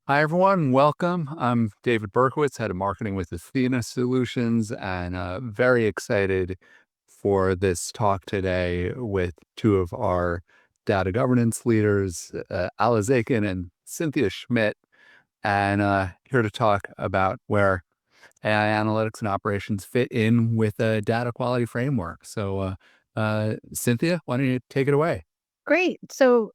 Hi, everyone. Welcome. I'm David Berkowitz, head of marketing with Athena Solutions, and very excited for this talk today with two of our data governance leaders, Alla Zaykin and Cynthia Schmidt, and here to talk about where AI analytics and operations fit in with a data quality framework. So, Cynthia, why don't you take it away? Great.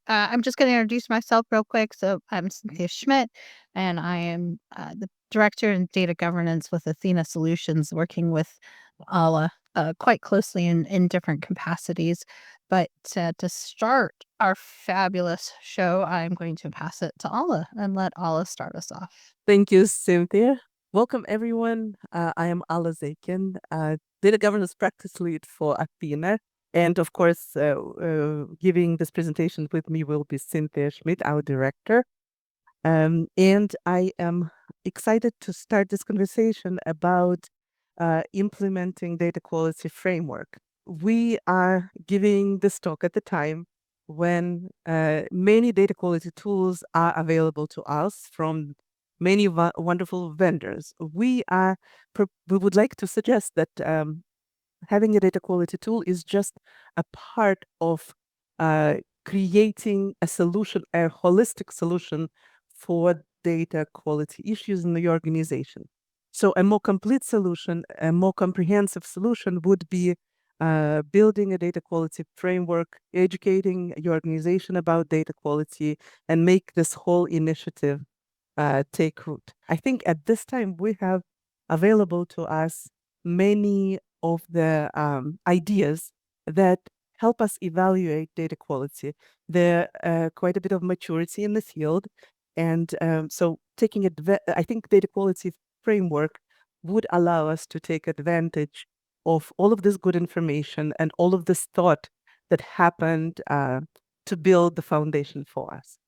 I'm just going to introduce myself real quick. So I'm Cynthia Schmidt, and I am the director in data governance with Athena Solutions, working with Alla quite closely in different capacities. But to start our fabulous show, I'm going to pass it to Alla and let Alla start us off. Thank you, Cynthia. Welcome, everyone. I am Alla Zaykin, data governance practice lead for Athena. And of course, giving this presentation with me will be Cynthia Schmidt, our director. And I am excited to start this conversation about implementing data quality framework. We are giving this talk at the time when many data quality tools are available to us from many wonderful vendors. We would like to suggest that having a data quality tool is just a part of creating a solution, a holistic solution for data quality issues in the organization. So a more complete solution, a more comprehensive solution would be building a data quality framework, educating your organization about data quality, and make this whole initiative take root. I think at this time we have available to us many of the ideas that help us evaluate data quality. There quite a bit of maturity in the field, and so I think data quality framework would allow us to take advantage of all of this good information and all of this thought that happened to build the foundation for us.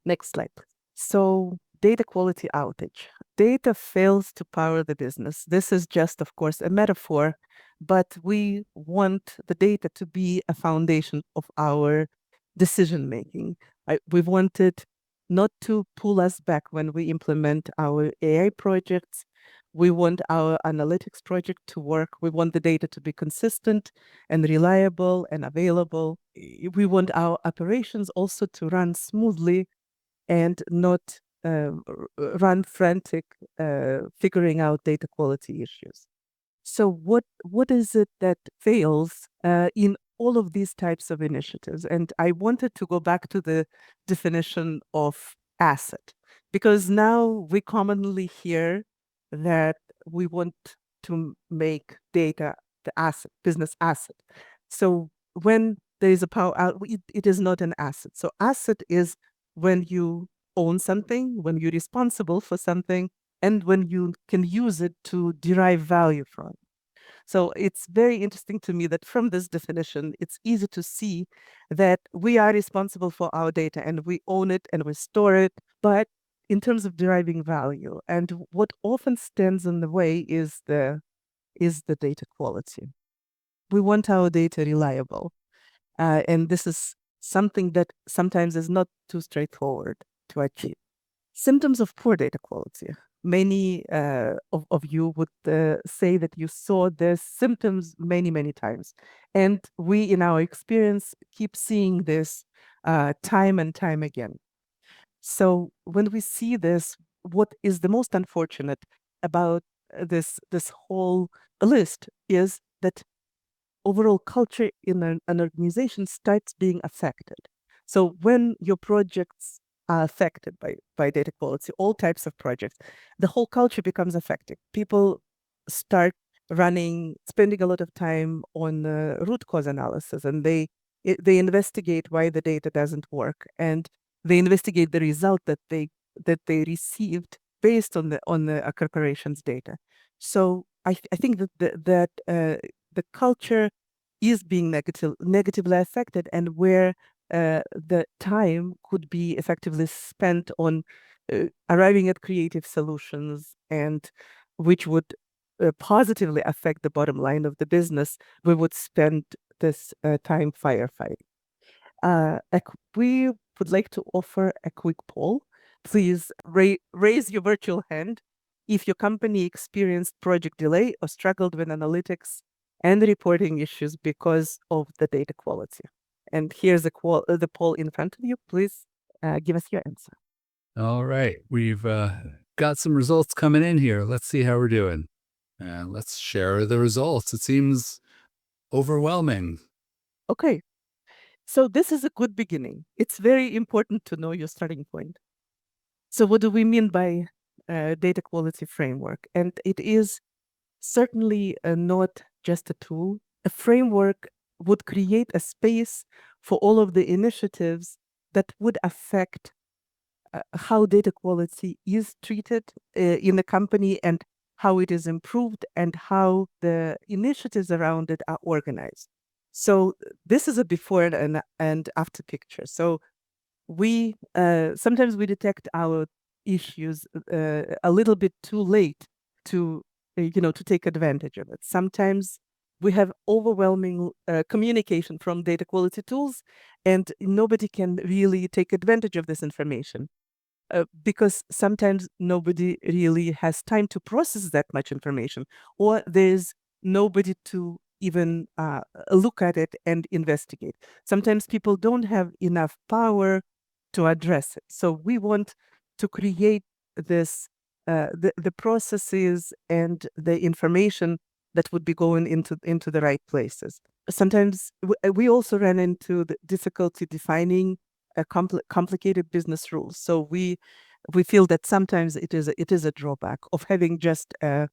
Next slide, please. So data quality outage. Data fails to power the business. This is just, of course, a metaphor, but we want the data to be a foundation of our decision making. We want it not to pull us back when we implement our AI projects. We want our analytics project to work. We want the data to be consistent and reliable and available. We want our operations also to run smoothly and not run frantic figuring out data quality issues. So what is it that fails in all of these types of initiatives? And I wanted to go back to the definition of asset, because now we commonly hear that we want to make data the asset, business asset. So when there is a power out, it is not an asset. So asset is when you own something, when you're responsible for something, and when you can use it to derive value from it. So it's very interesting to me that from this definition, it's easy to see that we are responsible for our data and we own it and we store it. But in terms of deriving value, and what often stands in the way is the data quality. We want our data reliable. And this is something that sometimes is not too straightforward to achieve. Symptoms of poor data quality. Many of you would say that you saw the symptoms many, many times. And we, in our experience, keep seeing this time and time again. So when we see this, what is the most unfortunate about this whole list is that overall culture in an organization starts being affected. So when your projects are affected by data quality, all types of projects, the whole culture becomes affected. People start spending a lot of time on root cause analysis, and they investigate why the data doesn't work, and they investigate the result that they received based on the corporation's data. So I think that the culture is being negatively affected, and where the time could be effectively spent on arriving at creative solutions, and which would positively affect the bottom line of the business, we would spend this time firefighting. We would like to offer a quick poll. please raise your virtual hand if your company experienced project delay or struggled with analytics and reporting issues because of the data quality. And here's the poll in front of you. Please give us your answer. All right. We've got some results coming in here. Let's see how we're doing. Let's share the results. It seems overwhelming. Okay. So this is a good beginning. It's very important to know your starting point. So what do we mean by data quality framework? And it is certainly not just a tool. A framework would create a space for all of the initiatives that would affect how data quality is treated in the company and how it is improved and how the initiatives around it are organized. So this is a before and after picture. So we sometimes we detect our issues a little bit too late to to take advantage of it. Sometimes we have overwhelming communication from data quality tools, and nobody can really take advantage of this information because sometimes nobody really has time to process that much information, or there's nobody to even look at it and investigate. Sometimes people don't have enough power to address it. So we want to create this, the processes and the information that would be going into the right places. Sometimes we also ran into the difficulty defining complicated business rules. So we feel that sometimes it is a drawback of having just a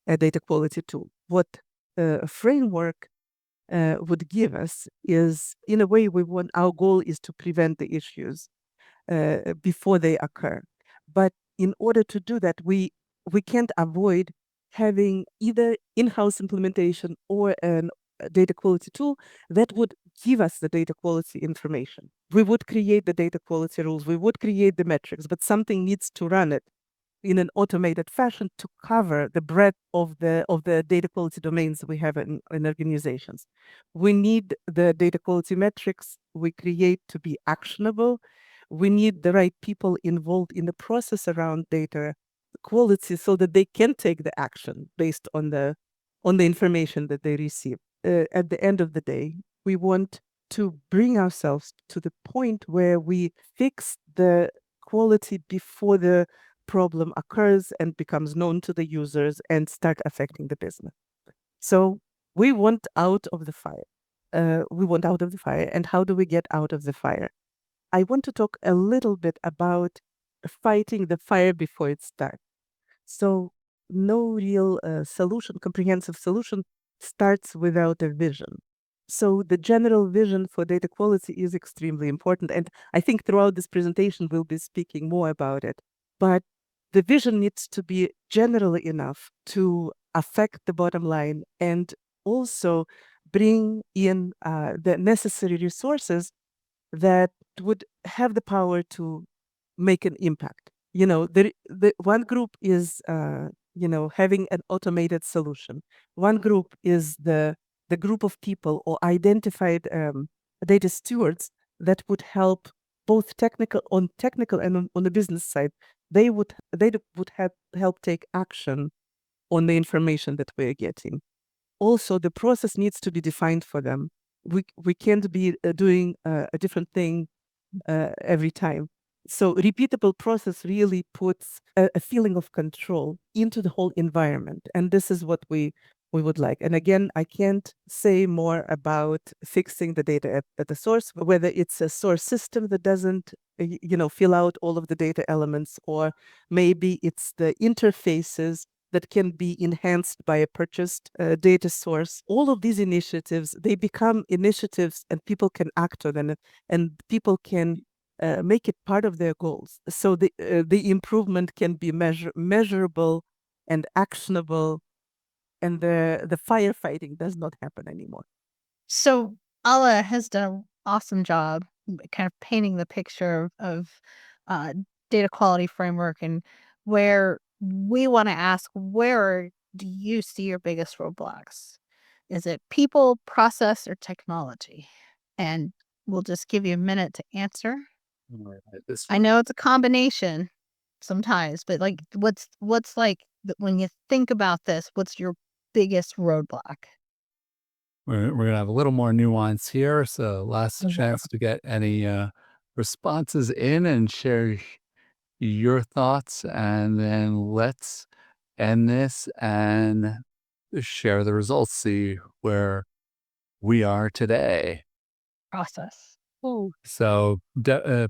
data quality tool. What a framework would give us is, in a way, our goal is to prevent the issues before they occur. But in order to do that, we can't avoid having either in-house implementation or a data quality tool that would give us the data quality information. We would create the data quality rules, we would create the metrics, but something needs to run it in an automated fashion to cover the breadth of the data quality domains we have in organizations. We need the data quality metrics we create to be actionable. We need the right people involved in the process around data quality so that they can take the action based on the information that they receive. At the end of the day, we want to bring ourselves to the point where we fix the quality before the problem occurs and becomes known to the users and start affecting the business. So we want out of the fire. We want out of the fire. And how do we get out of the fire? I want to talk a little bit about fighting the fire before it starts. So no real comprehensive solution starts without a vision. So the general vision for data quality is extremely important. And I think throughout this presentation, we'll be speaking more about it. But the vision needs to be general enough to affect the bottom line and also bring in the necessary resources that would have the power to make an impact. The one group is having an automated solution. One group is the group of people or identified data stewards that would help both technical and on the business side. They would help take action on the information that we're getting. Also, the process needs to be defined for them. We can't be doing a different thing every time. So repeatable process really puts a feeling of control into the whole environment. And this is what we would like. And again, I can't say more about fixing the data at the source, whether it's a source system that doesn't fill out all of the data elements, or maybe it's the interfaces that can be enhanced by a purchased data source. All of these initiatives, they become initiatives and people can act on them, and people can make it part of their goals. So the improvement can be measurable and actionable, and the firefighting does not happen anymore. So Alla has done an awesome job kind of painting the picture of data quality framework, and where we want to ask, where do you see your biggest roadblocks? Is it people, process, or technology? And we'll just give you a minute to answer. All right, this I know it's a combination sometimes, but like, what's like when you think about this, what's your biggest roadblock? we're gonna have a little more nuance here. So last Mhm. chance to get any responses in and share your thoughts, and then let's end this and share the results. See where we are today. Process. Oh, So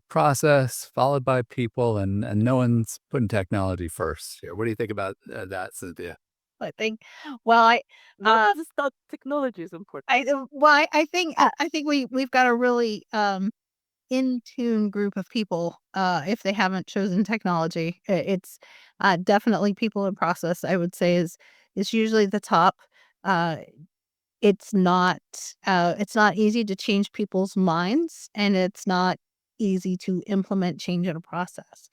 process followed by people, and no one's putting technology first here. What do you think about that, Cynthia? I think, well, no, uh, this is not technology is important. I think we've got a really in tune group of people. If they haven't chosen technology, it's definitely people in process. I would say is usually the top. Uh, it's not easy to change people's minds, and it's not easy to implement change in a process.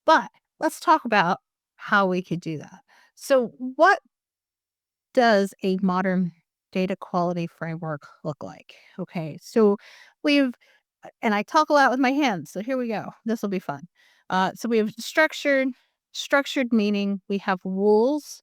But let's talk about how we could do that. So, what does a modern data quality framework look like? Okay, so we've, and I talk a lot with my hands, so here we go. This will be fun. So we have structured meaning. We have rules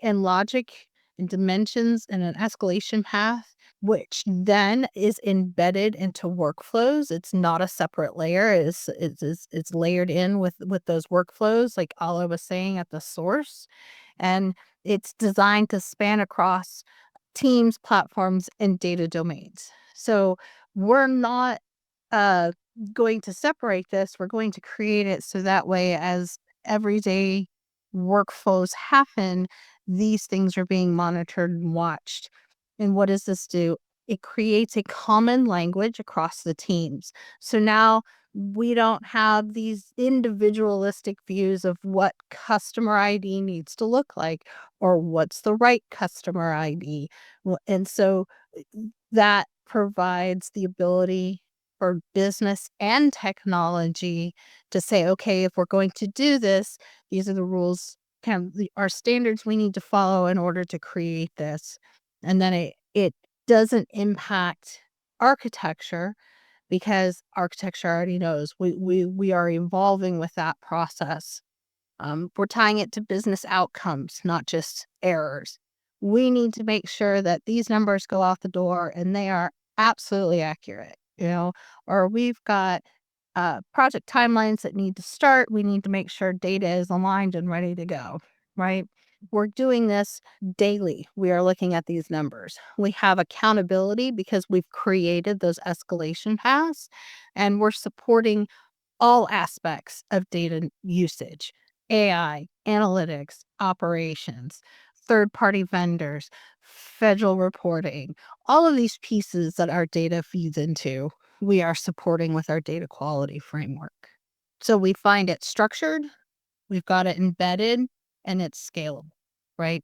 and logic and dimensions and an escalation path, which then is embedded into workflows. It's not a separate layer. It's layered in with those workflows, like Alla was saying at the source, and it's designed to span across teams, platforms, and data domains. So we're not uh, going to separate this. We're going to create it so that way, as everyday workflows happen, these things are being monitored and watched. And what does this do? It creates a common language across the teams. So now we don't have these individualistic views of what customer ID needs to look like or what's the right customer ID. And so that provides the ability for business and technology to say, okay, if we're going to do this, these are the rules, kind of our standards we need to follow in order to create this. And then it doesn't impact architecture, because architecture already knows we are evolving with that process. We're tying it to business outcomes, not just errors. We need to make sure that these numbers go out the door and they are absolutely accurate, or we've got project timelines that need to start. We need to make sure data is aligned and ready to go, right? We're doing this daily. We are looking at these numbers. We have accountability because we've created those escalation paths, and we're supporting all aspects of data usage: AI, analytics, operations, third party vendors, federal reporting, all of these pieces that our data feeds into, we are supporting with our data quality framework. So we find it structured, we've got it embedded, and it's scalable, right?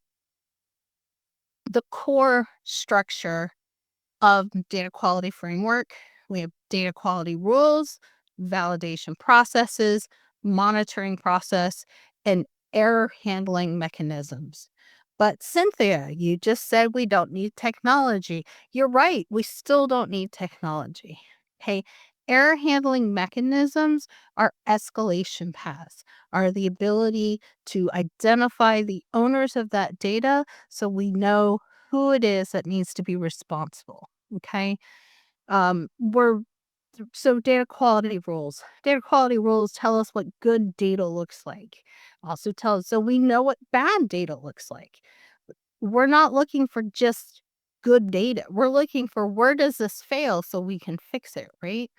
The core structure of data quality framework, we have data quality rules, validation processes, monitoring process, and error handling mechanisms. But Cynthia, you just said we don't need technology. You're right, we still don't need technology. Okay. Error handling mechanisms are escalation paths, are the ability to identify the owners of that data so we know who it is that needs to be responsible. Okay. We're so data quality rules. Data quality rules tell us what good data looks like. Also tell us so we know what bad data looks like. We're not looking for just good data. We're looking for, where does this fail so we can fix it, right?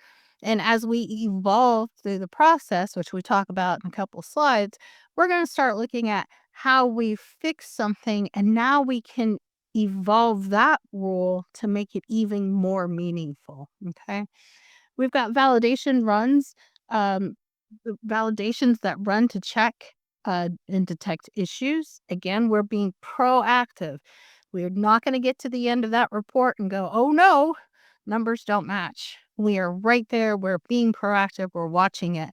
And as we evolve through the process, which we talk about in a couple of slides, we're going to start looking at how we fix something, and now we can evolve that rule to make it even more meaningful. Okay. We've got validation runs, validations that run to check and detect issues. Again, we're being proactive. We're not going to get to the end of that report and go, oh no, numbers don't match. We are right there. We're being proactive. We're watching it.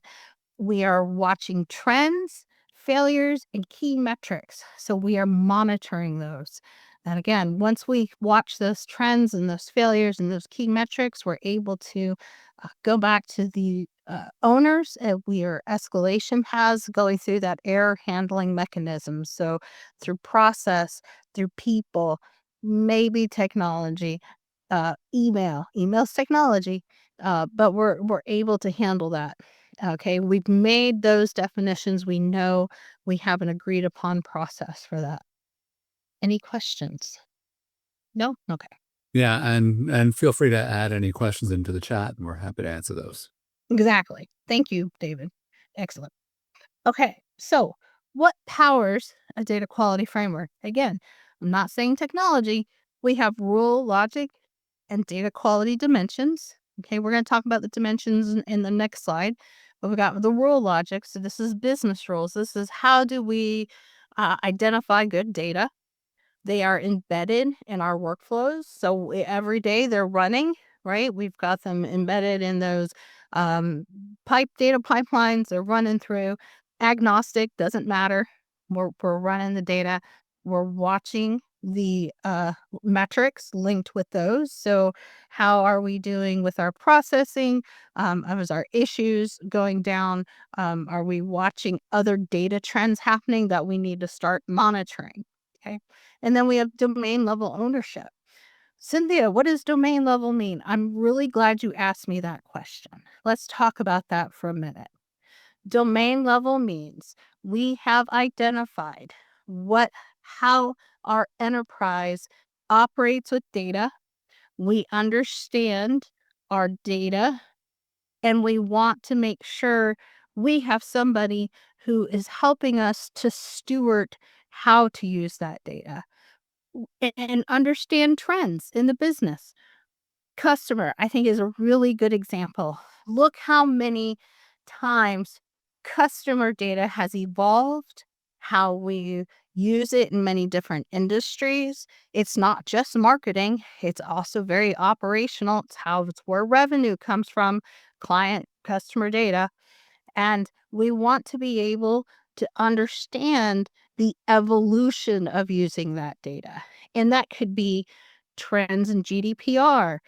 We are watching trends, failures, and key metrics. So we are monitoring those. And again, once we watch those trends and those failures and those key metrics, we're able to go back to the owners, we are escalation paths going through that error handling mechanism. So through process, through people, maybe technology, email's technology, but we're able to handle that. Okay, we've made those definitions. We know we have an agreed upon process for that. Any questions? No? Okay. Yeah, and feel free to add any questions into the chat, and we're happy to answer those. Exactly. Thank you, David. Excellent. Okay, so what powers a data quality framework? Again, I'm not saying technology. We have rule, logic, and data quality dimensions. Okay, we're going to talk about the dimensions in the next slide. But we've got the rule logic. So this is business rules. This is how do we identify good data. They are embedded in our workflows. So every day they're running, right? We've got them embedded in those data pipelines. They're running through. Agnostic, doesn't matter. We're running the data. We're watching the metrics linked with those. So how are we doing with our processing? Is our issues going down? Are we watching other data trends happening that we need to start monitoring? Okay. And then we have domain level ownership. Cynthia, what does domain level mean? I'm really glad you asked me that question. Let's talk about that for a minute. Domain level means we have identified how our enterprise operates with data. We understand our data, and we want to make sure we have somebody who is helping us to steward how to use that data and understand trends in the business. Customer, I think, is a really good example. Look how many times customer data has evolved, how we use it in many different industries. It's not just marketing, it's also very operational. It's where revenue comes from, client customer data. And we want to be able to understand the evolution of using that data. And that could be trends in GDPR,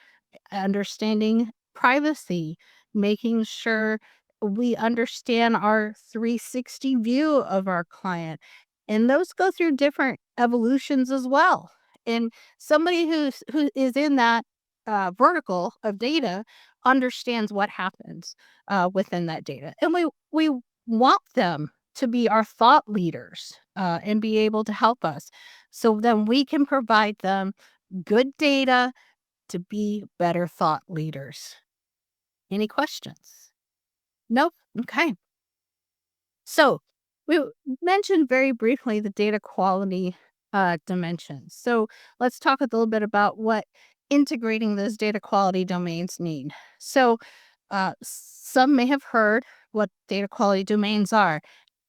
understanding privacy, making sure we understand our 360 view of our client. And those go through different evolutions as well. And somebody who is in that vertical of data understands what happens within that data. And we want them to be our thought leaders and be able to help us. So then we can provide them good data to be better thought leaders. Any questions? Nope. Okay. So we mentioned very briefly the data quality dimensions. So let's talk a little bit about what integrating those data quality domains mean. So some may have heard what data quality domains are: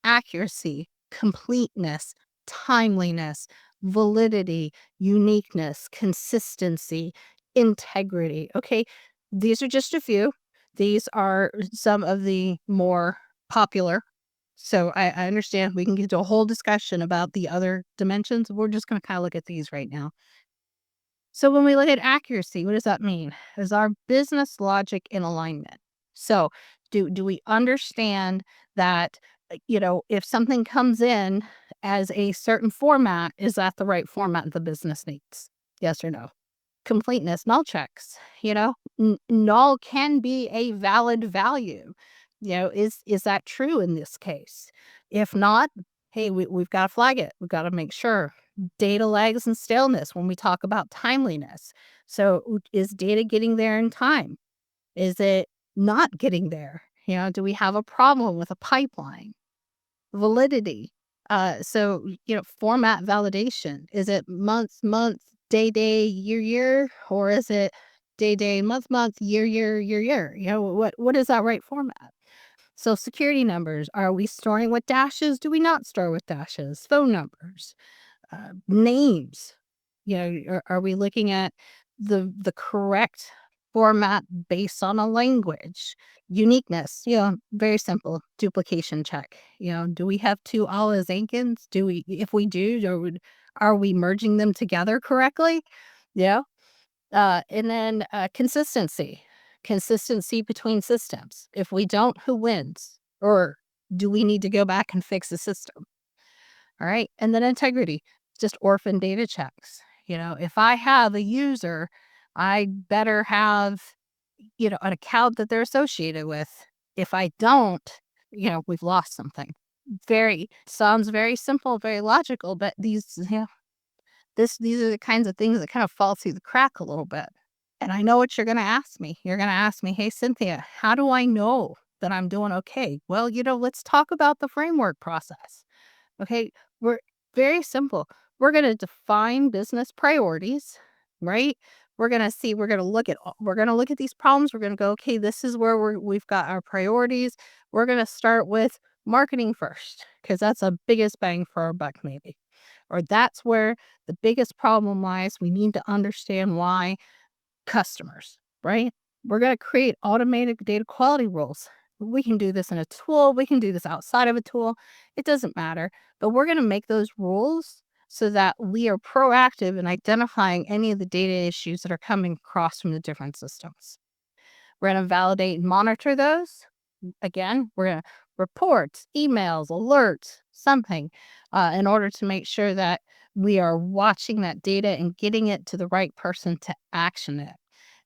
accuracy, completeness, timeliness, validity, uniqueness, consistency, integrity. Okay, these are just a few. These are some of the more popular. So I understand we can get into a whole discussion about the other dimensions. We're just going to kind of look at these right now. So when we look at accuracy, what does that mean? Is our business logic in alignment? So do we understand that, if something comes in as a certain format, is that the right format the business needs? Yes or no? Completeness, null checks, null can be a valid value. Is that true in this case? If not, hey, we've got to flag it. We've got to make sure. Data lags and staleness when we talk about timeliness. So is data getting there in time? Is it not getting there? Do we have a problem with a pipeline? Validity. Format validation. Is it month, day, year, or is it day, month, year, year? What is that right format? So security numbers. Are we storing with dashes? Do we not store with dashes? Phone numbers. Names. Are we looking at the correct format based on a language? Uniqueness, very simple. Duplication check. Do we have two Alla Zaykins? If we do, are we merging them together correctly? Yeah. And then consistency. Consistency between systems. If we don't, who wins? Or do we need to go back and fix the system? All right. And then integrity, just orphan data checks. If I have a user, I better have, an account that they're associated with. If I don't, we've lost something. Sounds very simple, very logical, but these are the kinds of things that kind of fall through the crack a little bit. And I know what you're going to ask me. You're going to ask me, hey, Cynthia, how do I know that I'm doing okay? Well, let's talk about the framework process. Okay, we're very simple. We're going to define business priorities, right? We're going to look at these problems. We're going to go, okay, this is where we've got our priorities. We're going to start with marketing first, because that's the biggest bang for our buck, maybe. Or that's where the biggest problem lies. We need to understand why. Customers, right? We're going to create automated data quality rules. We can do this in a tool. We can do this outside of a tool. It doesn't matter. But we're going to make those rules so that we are proactive in identifying any of the data issues that are coming across from the different systems. We're going to validate and monitor those. Again, we're going to reports, emails, alerts, something in order to make sure that we are watching that data and getting it to the right person to action it.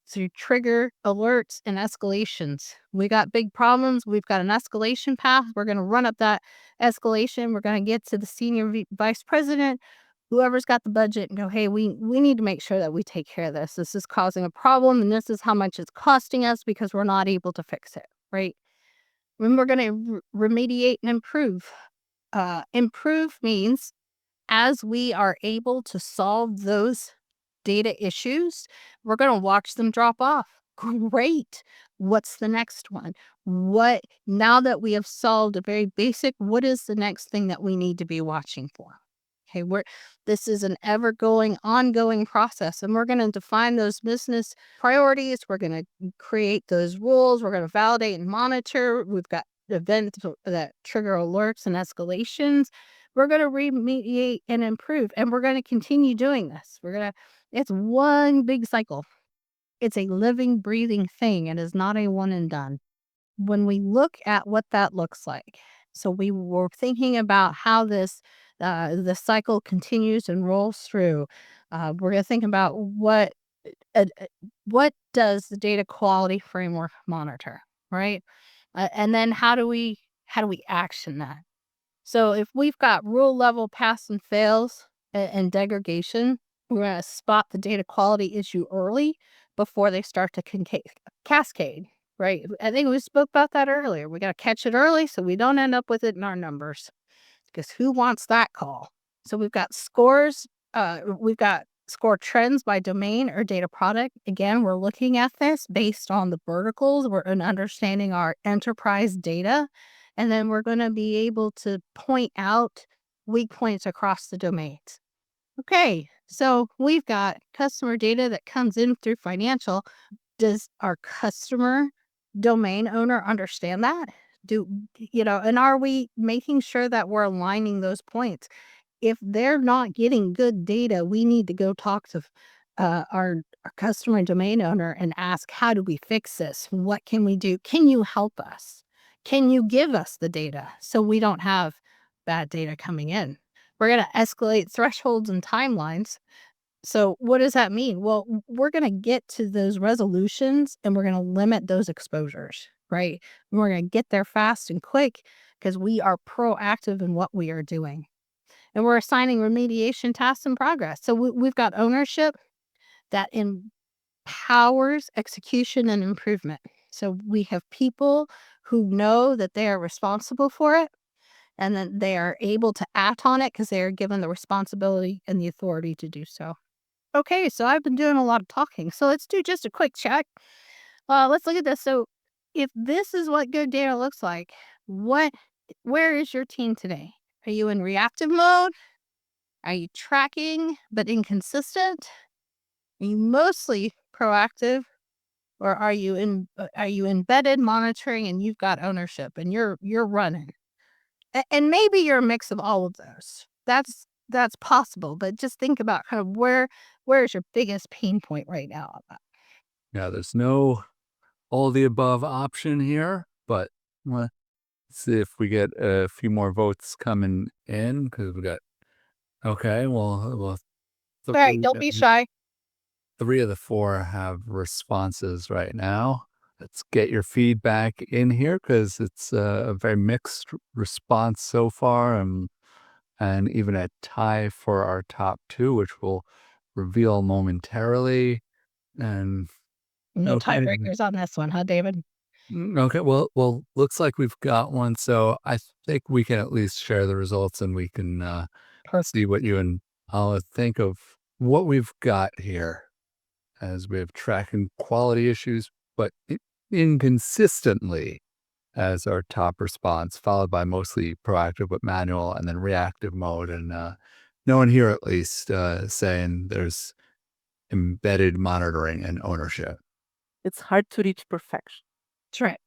So you trigger alerts and escalations. We got big problems. We've got an escalation path. We're going to run up that escalation. We're going to get to the senior vice president, whoever's got the budget, and go, hey, we need to make sure that we take care of this. This is causing a problem, and this is how much it's costing us because we're not able to fix it, right? When we're going to remediate and improve. Improve means as we are able to solve those data issues, we're going to watch them drop off. Great. What's the next one? Now that we have solved a very basic, what is the next thing that we need to be watching for? Okay, this is an ongoing process, and we're going to define those business priorities. We're going to create those rules. We're going to validate and monitor. We've got events that trigger alerts and escalations. We're going to remediate and improve, and we're going to continue doing this. It's one big cycle. It's a living, breathing thing. It is not a one and done. When we look at what that looks like, so we were thinking about how the cycle continues and rolls through. We're going to think about what does the data quality framework monitor, right? And then how do we action that? So if we've got rule level pass and fails and degradation, we're going to spot the data quality issue early before they start to cascade, right? I think we spoke about that earlier. We got to catch it early so we don't end up with it in our numbers, because who wants that call? So we've got scores. We've got score trends by domain or data product. Again, we're looking at this based on the verticals. We're understanding our enterprise data. And then we're going to be able to point out weak points across the domains. Okay, so we've got customer data that comes in through financial. Does our customer domain owner understand that? And are we making sure that we're aligning those points? If they're not getting good data, we need to go talk to our customer domain owner and ask, how do we fix this? What can we do? Can you help us? Can you give us the data so we don't have bad data coming in? We're going to escalate thresholds and timelines. So what does that mean? Well, we're going to get to those resolutions and we're going to limit those exposures, right? We're going to get there fast and quick because we are proactive in what we are doing. And we're assigning remediation tasks in progress. So we've got ownership that empowers execution and improvement. So we have people who know that they are responsible for it, and then they are able to act on it because they are given the responsibility and the authority to do so. Okay, so I've been doing a lot of talking. So let's do just a quick check. Let's look at this. So if this is what good data looks like, where is your team today? Are you in reactive mode? Are you tracking but inconsistent? Are you mostly proactive, or are you embedded monitoring and you've got ownership and you're running? And maybe you're a mix of all of those. That's possible, but just think about kind of where is your biggest pain point right now on that? Yeah, there's no all the above option here, but let's see if we get a few more votes coming in, because we got, okay, well, All right, don't be shy. 3 of the 4 have responses right now. Let's get your feedback in here, because it's a very mixed response so far, and even a tie for our top 2, which we'll reveal momentarily. And No okay, tiebreakers on this one, huh, David? okay. Well, looks like we've got one. So I think we can at least share the results, and we can Perfect. see what you and Alla think of what we've got here, as we have tracking quality issues, but inconsistently as our top response, followed by mostly proactive but manual, and then reactive mode. And no one here, at least, saying there's embedded monitoring and ownership. It's hard to reach perfection, That's right.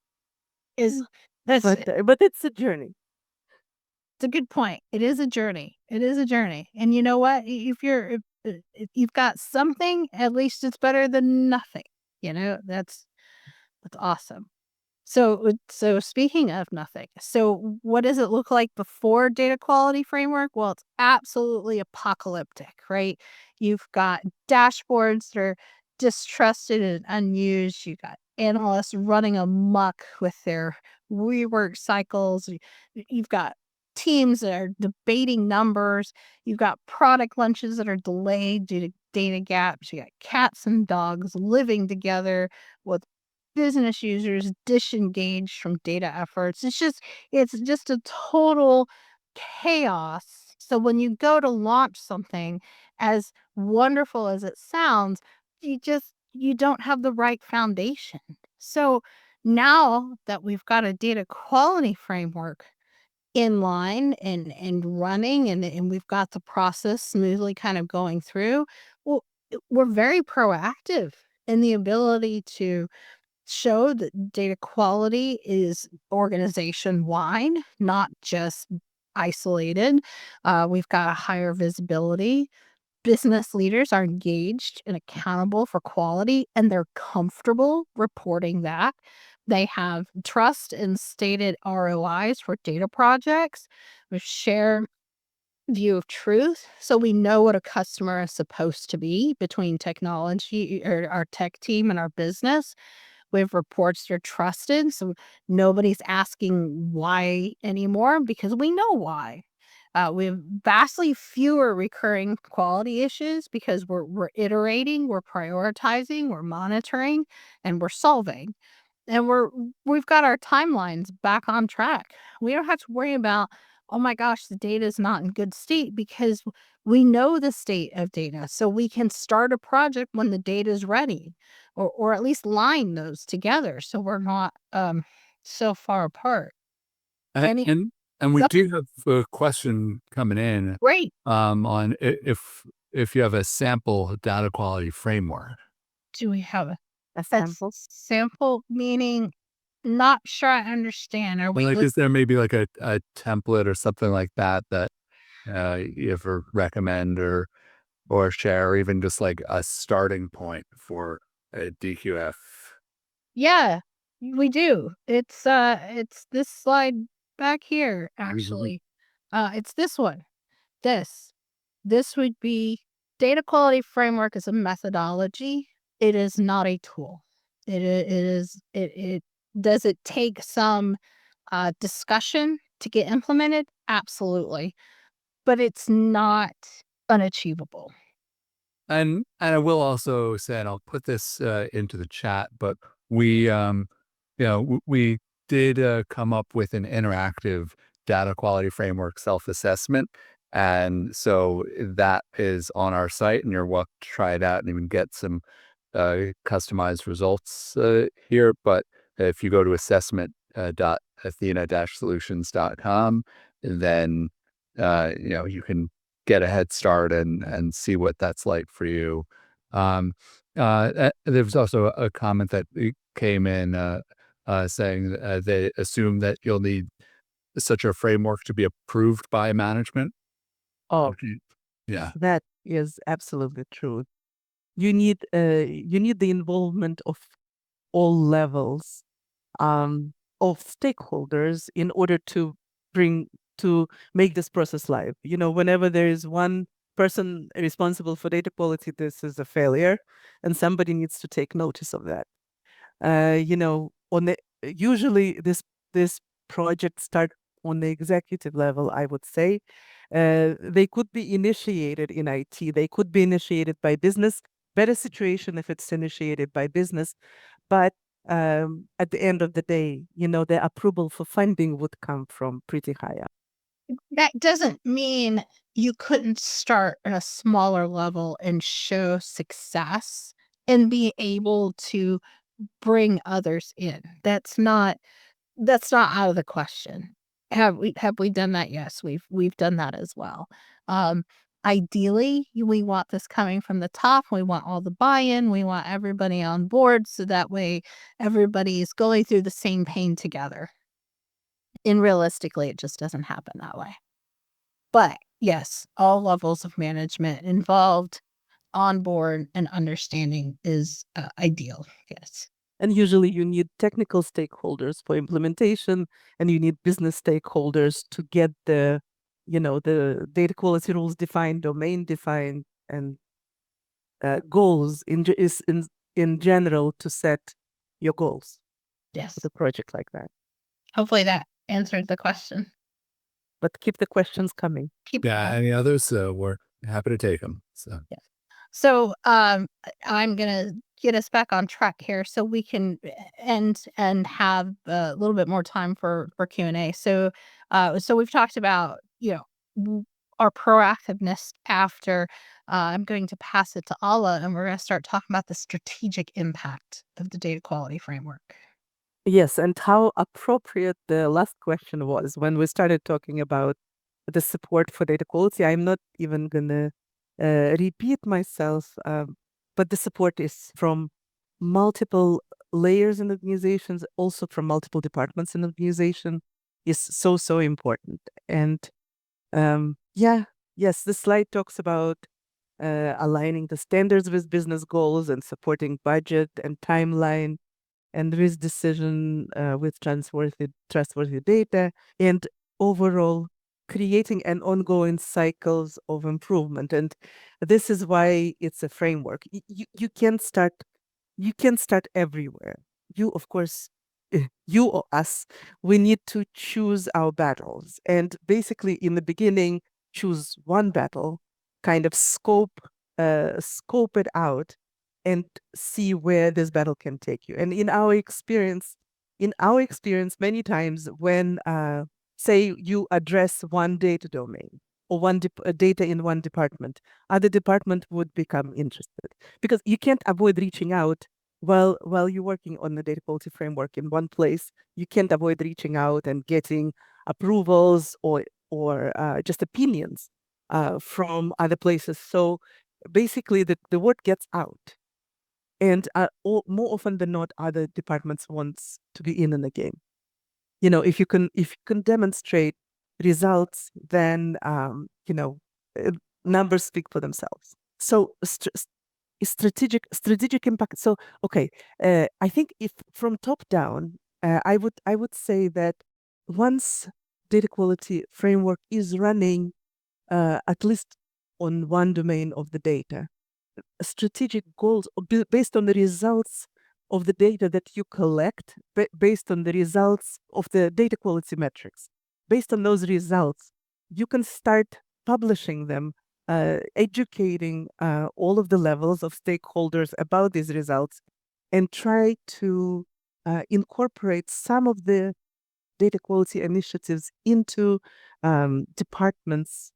That's but it's a journey. it's a good point. It is a journey. It is a journey. And you know what? If you've got something, at least it's better than nothing. That's awesome. So speaking of nothing, so what does it look like before data quality framework? Well, it's absolutely apocalyptic, right? You've got dashboards that are distrusted and unused. You got analysts running amok with their rework cycles. You've got teams that are debating numbers. You've got product launches that are delayed due to data gaps. You got cats and dogs living together with business users disengaged from data efforts. It's just a total chaos. So when you go to launch something, as wonderful as it sounds, you don't have the right foundation. So now that we've got a data quality framework in line and running, and we've got the process smoothly kind of going through, well, we're very proactive in the ability to show that data quality is organization-wide, not just isolated. We've got a higher visibility. Business leaders are engaged and accountable for quality, and they're comfortable reporting that. They have trust in stated ROIs for data projects. We share view of truth, so we know what a customer is supposed to be between technology or our tech team and our business. We have reports that are trusted, so nobody's asking why anymore because we know why. We have vastly fewer recurring quality issues because we're iterating, we're prioritizing, we're monitoring, and we're solving. And we've got our timelines back on track. We don't have to worry about, oh my gosh, the data is not in good state, because we know the state of data. So we can start a project when the data is ready, or at least line those together so we're not so far apart. And Any and, and we Yep. do have a question coming in Great. on if you have a sample data quality framework. Do we have A a sample. sample, meaning not sure I understand. Are we Like, is there maybe like a template or something like that that you ever recommend or share, or even just like a starting point for a DQF? Yeah, we do. It's this slide back here, actually. It's this one. This. This would be data quality framework is a methodology. It is not a tool. It does it take some discussion to get implemented? Absolutely. But it's not unachievable. And I will also say, and I'll put this into the chat, but we we did come up with an interactive data quality framework self-assessment, and so that is on our site, and you're welcome to try it out and even get some customized results here. But if you go to assessment.athena-solutions.com, then you can get a head start and see what that's like for you. There was also a comment that came in saying they assume that you'll need such a framework to be approved by management. Oh, Okay. Yeah. that is absolutely true. You need the involvement of all levels of stakeholders in order to make this process live. Whenever there is one person responsible for data quality, this is a failure, and somebody needs to take notice of that. Usually this project start on the executive level, I would say. They could be initiated in IT. They could be initiated by business. Better situation if it's initiated by business. But at the end of the day, the approval for funding would come from pretty high up. That doesn't mean you couldn't start at a smaller level and show success and be able to bring others in. That's not out of the question. Have we done that? Yes, we've done that as well. Ideally, we want this coming from the top. We want all the buy-in. We want everybody on board so that way everybody's going through the same pain together. And realistically, it just doesn't happen that way. But yes, all levels of management involved on board and understanding is ideal. Yes. And usually you need technical stakeholders for implementation, and you need business stakeholders to get the data quality rules defined, domain defined, and goals in general to set your goals. Yes. With a project like that. Hopefully that answered the question. But keep the questions coming. Any others? We're happy to take them. So I'm gonna get us back on track here so we can end and have a little bit more time for Q&A. So we've talked about our proactiveness after. I'm going to pass it to Alla, and we're going to start talking about the strategic impact of the data quality framework. Yes, and how appropriate the last question was when we started talking about the support for data quality. I'm not even gonna repeat myself, but the support is from multiple layers in organizations, also from multiple departments in organization, is so important. And yes, the slide talks about aligning the standards with business goals and supporting budget and timeline and risk decision with trustworthy data, and overall creating an ongoing cycles of improvement. And this is why it's a framework. You can start everywhere. You, of course, you or us, we need to choose our battles, and basically in the beginning choose one battle, kind of scope it out and see where this battle can take you. And in our experience, many times when say you address one data domain or one data in one department, other department would become interested, because you can't avoid reaching out while you're working on the data quality framework in one place. You can't avoid reaching out and getting approvals or just opinions from other places. So basically the word gets out, and more often than not, other departments wants to be in the game. If you can demonstrate results, then numbers speak for themselves. So strategic impact. So okay, I think if from top down, I would say that once data quality framework is running, at least on one domain of the data, strategic goals based on the results of the data that you collect, based on the results of the data quality metrics. Based on those results, you can start publishing them, educating all of the levels of stakeholders about these results, and try to incorporate some of the data quality initiatives into departments'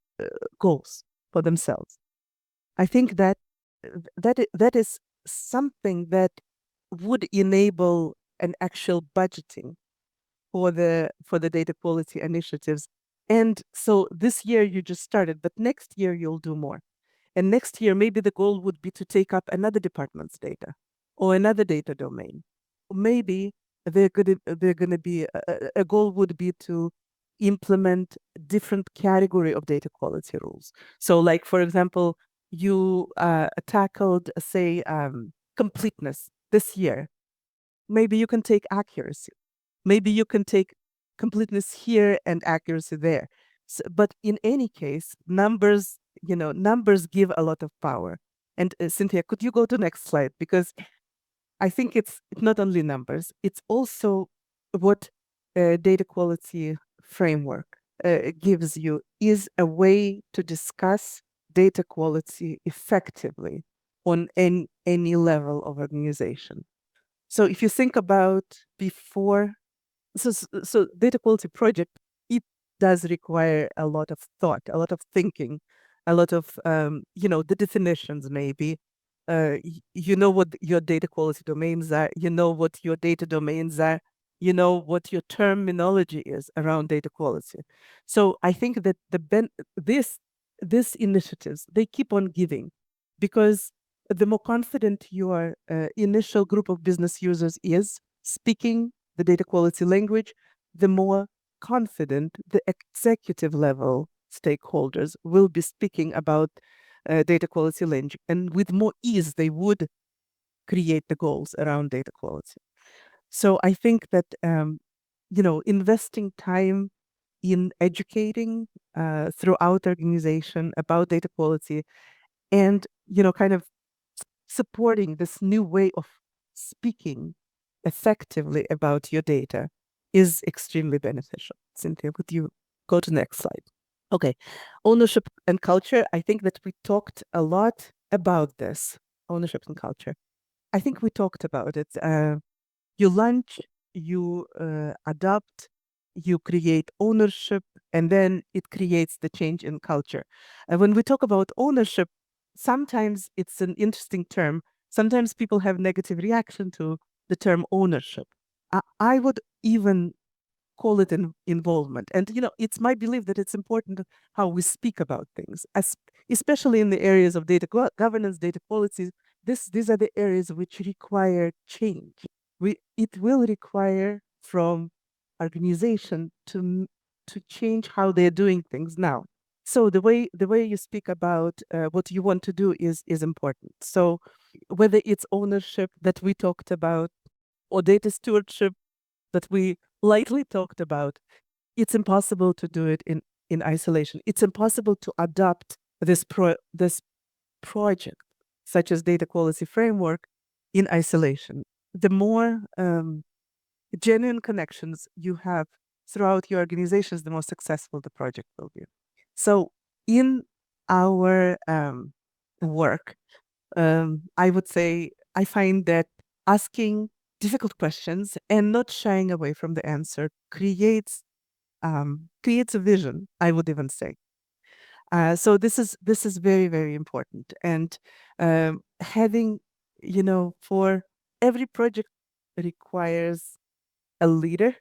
goals for themselves. I think that is something that would enable an actual budgeting for the data quality initiatives. And so this year you just started, but next year you'll do more. And next year maybe the goal would be to take up another department's data or another data domain. Maybe they're gonna be a goal would be to implement different category of data quality rules. So like, for example, you tackled, say, completeness this year. maybe you can take accuracy. Maybe you can take completeness here and accuracy there. So, but in any case, numbers give a lot of power. And Cynthia, could you go to next slide? Because I think it's not only numbers, it's also what data quality framework gives you is a way to discuss data quality effectively on any level of organization. So if you think about before, so data quality project, it does require a lot of thought, a lot of thinking, a lot of the definitions maybe. You know what your data quality domains are, you know what your data domains are, you know what your terminology is around data quality. So I think that these initiatives, they keep on giving, because the more confident your initial group of business users is speaking the data quality language, the more confident the executive level stakeholders will be speaking about data quality language, and with more ease they would create the goals around data quality. So I think that investing time in educating throughout the organization about data quality, and kind of supporting this new way of speaking effectively about your data is extremely beneficial. Cynthia, would you go to the next slide? Okay, ownership and culture. I think that we talked a lot about this, ownership and culture. I think we talked about it. You launch, you adopt, you create ownership, and then it creates the change in culture. And when we talk about ownership, sometimes it's an interesting term. Sometimes people have negative reaction to the term ownership. I would even call it an involvement. And it's my belief that it's important how we speak about things, especially in the areas of data governance, data quality. These are the areas which require change. It will require from organization to change how they're doing things now. So the way you speak about what you want to do is important. So whether it's ownership that we talked about, or data stewardship that we lightly talked about, it's impossible to do it in isolation. It's impossible to adopt this project, such as data quality framework, in isolation. The more genuine connections you have throughout your organizations, the more successful the project will be. So in our work, I would say I find that asking difficult questions and not shying away from the answer creates a vision, I would even say. So this is very, very important. And having, for every project requires a leader.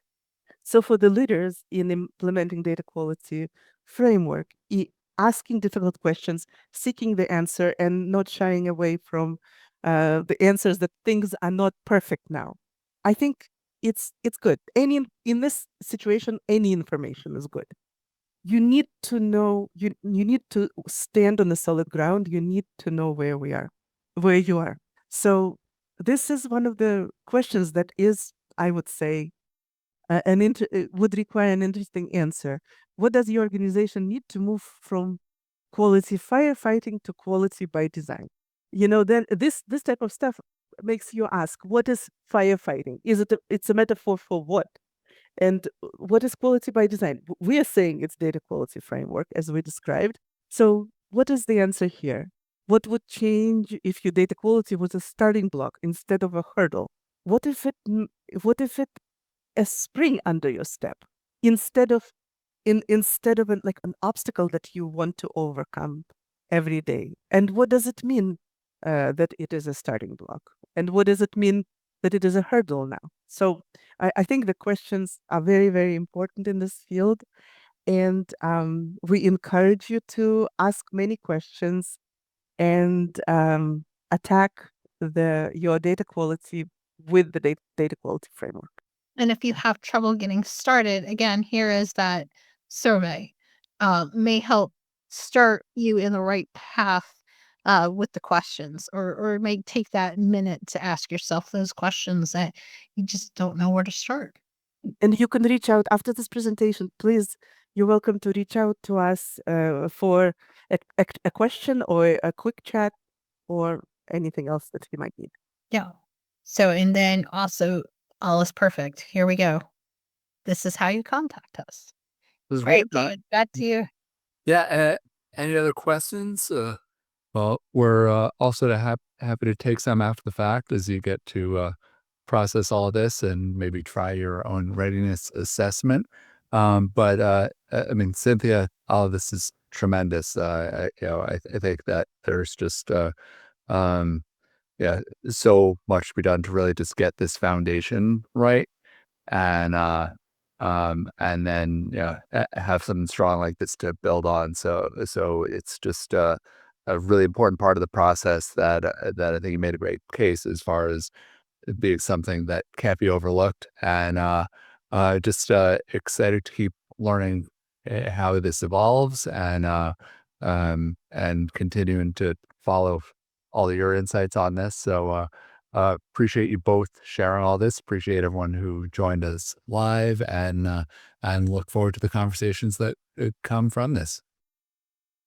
So for the leaders in implementing data quality framework, asking difficult questions, seeking the answer, and not shying away from the answers that things are not perfect now. I think it's good. In this situation, any information is good. You need to know, you need to stand on the solid ground. You need to know where you are. So this is one of the questions that is, I would say, it would require an interesting answer. What does your organization need to move from quality firefighting to quality by design? Then this type of stuff makes you ask, what is firefighting? It's a metaphor for what? And what is quality by design? We are saying it's data quality framework, as we described. So what is the answer here? What would change if your data quality was a starting block instead of a hurdle? What if it a spring under your step instead of like an obstacle that you want to overcome every day? And what does it mean that it is a starting block? And what does it mean that it is a hurdle now? So I think the questions are very, very important in this field. And we encourage you to ask many questions and attack your data quality with the data quality framework. And if you have trouble getting started, again, here is that survey. May help start you in the right path with the questions, or may take that minute to ask yourself those questions that you just don't know where to start. And you can reach out after this presentation. Please, you're welcome to reach out to us for a question or a quick chat or anything else that you might need. Yeah. So, and then also, all is perfect. Here we go. This is how you contact us. This is Right, great. David, back to you. Yeah. Any other questions? Well, we're also happy to take some after the fact as you get to process all of this and maybe try your own readiness assessment. But I mean, Cynthia, all of this is tremendous. I think that there's just um, yeah, so much to be done to really just get this foundation right, and then have something strong like this to build on. So it's just a really important part of the process that I think you made a great case as far as it being something that can't be overlooked, and just excited to keep learning how this evolves, and continuing to follow all of your insights on this. So appreciate you both sharing all this. Appreciate everyone who joined us live, and look forward to the conversations that come from this.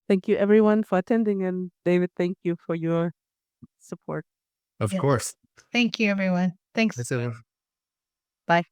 Thank you, everyone, for attending. And David, thank you for your support. Of Yeah. course. Thank you, everyone. Thanks. Thanks, everyone. Bye.